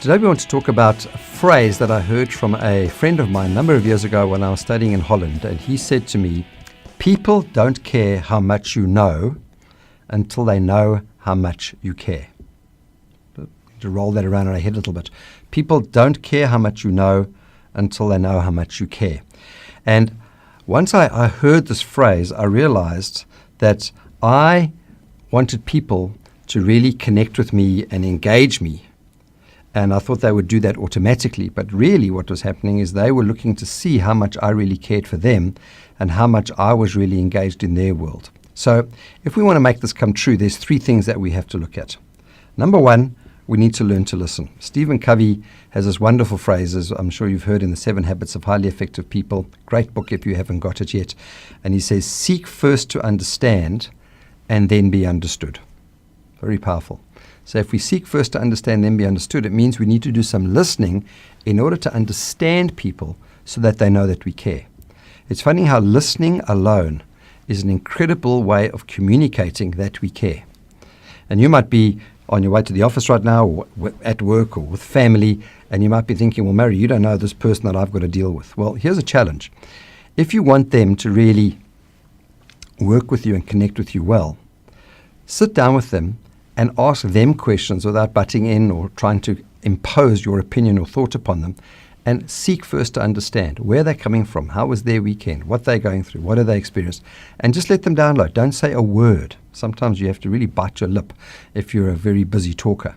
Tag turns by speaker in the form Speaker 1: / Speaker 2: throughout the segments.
Speaker 1: Today we want to talk about a phrase that I heard from a friend of mine a number of years ago when I was studying in Holland. And he said to me, people don't care how much you know until they know how much you care. To roll that around in our head a little bit. People don't care how much you know until they know how much you care. And once I heard this phrase, I realized that I wanted people to really connect with me and engage me. And I thought they would do that automatically. But really what was happening is they were looking to see how much I really cared for them and how much I was really engaged in their world. So if we want to make this come true, there's three things that we have to look at. Number one, we need to learn to listen. Stephen Covey has this wonderful phrase, as I'm sure you've heard in the 7 Habits of Highly Effective People. Great book if you haven't got it yet. And he says, seek first to understand and then be understood. Very powerful. So if we seek first to understand, then be understood, it means we need to do some listening in order to understand people so that they know that we care. It's funny how listening alone is an incredible way of communicating that we care. And you might be on your way to the office right now, or at work, or with family, and you might be thinking, well, Mary, you don't know this person that I've got to deal with. Well, here's a challenge. If you want them to really work with you and connect with you well, sit down with them and ask them questions without butting in or trying to impose your opinion or thought upon them, and seek first to understand where they're coming from, how was their weekend, what they're going through, what have they experienced, and just let them download. Don't say a word. Sometimes you have to really bite your lip if you're a very busy talker.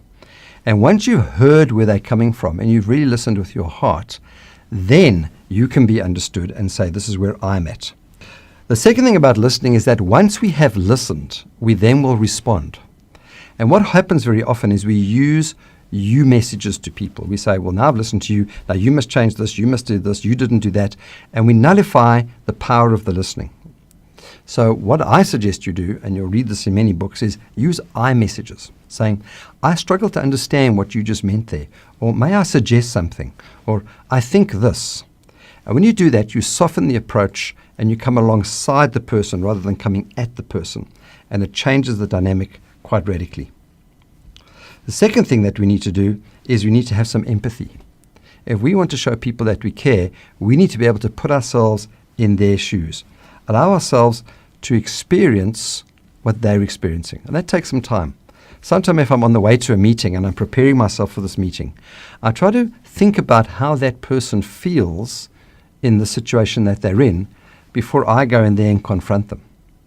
Speaker 1: And once you've heard where they're coming from and you've really listened with your heart, then you can be understood and say, this is where I'm at. The second thing about listening is that once we have listened, we then will respond. And what happens very often is we use you messages to people. We say, well, now I've listened to you. Now you must change this. You must do this. You didn't do that. And we nullify the power of the listening. So what I suggest you do, and you'll read this in many books, is use I messages, saying, I struggle to understand what you just meant there. Or may I suggest something? Or I think this. And when you do that, you soften the approach and you come alongside the person rather than coming at the person. And it changes the dynamic quite radically. The second thing that we need to do is we need to have some empathy. If we want to show people that we care, we need to be able to put ourselves in their shoes. Allow ourselves to experience what they're experiencing. And that takes some time. Sometimes if I'm on the way to a meeting and I'm preparing myself for this meeting, I try to think about how that person feels in the situation that they're in before I go in there and confront them.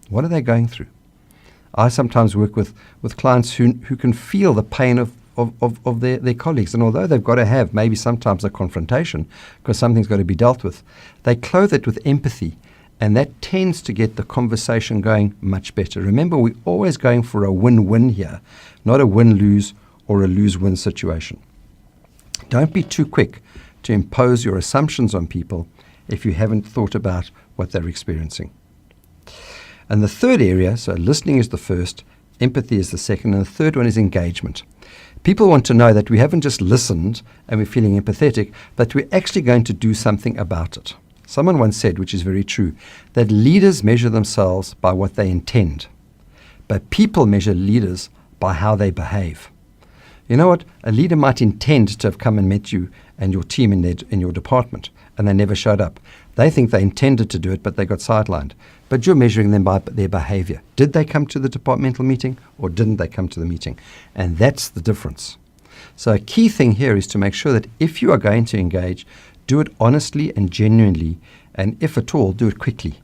Speaker 1: What are they going through? I sometimes work with clients who can feel the pain of their colleagues. And although they've got to have maybe sometimes a confrontation because something's got to be dealt with, they clothe it with empathy. And that tends to get the conversation going much better. Remember, we're always going for a win-win here, not a win-lose or a lose-win situation. Don't be too quick to impose your assumptions on people if you haven't thought about what they're experiencing. And the third area, so listening is the first, empathy is the second, and the third one is engagement. People want to know that we haven't just listened and we're feeling empathetic, but we're actually going to do something about it. Someone once said, which is very true, that leaders measure themselves by what they intend, but people measure leaders by how they behave. You know what? A leader might intend to have come and met you and your team in your department, and they never showed up. They think they intended to do it, but they got sidelined. But you're measuring them by their behavior. Did they come to the departmental meeting or didn't they come to the meeting? And that's the difference. So a key thing here is to make sure that if you are going to engage, do it honestly and genuinely, and if at all, do it quickly.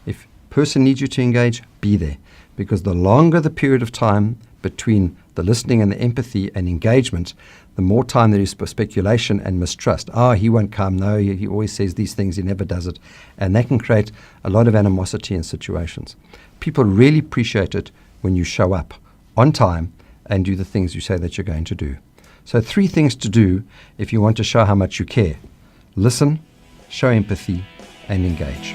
Speaker 1: If a person needs you to engage, be there. Because the longer the period of time between the listening and the empathy and engagement, the more time there is for speculation and mistrust. He won't come. No, he always says these things. He never does it. And that can create a lot of animosity in situations. People really appreciate it when you show up on time and do the things you say that you're going to do. So 3 things to do if you want to show how much you care. Listen, show empathy, and engage.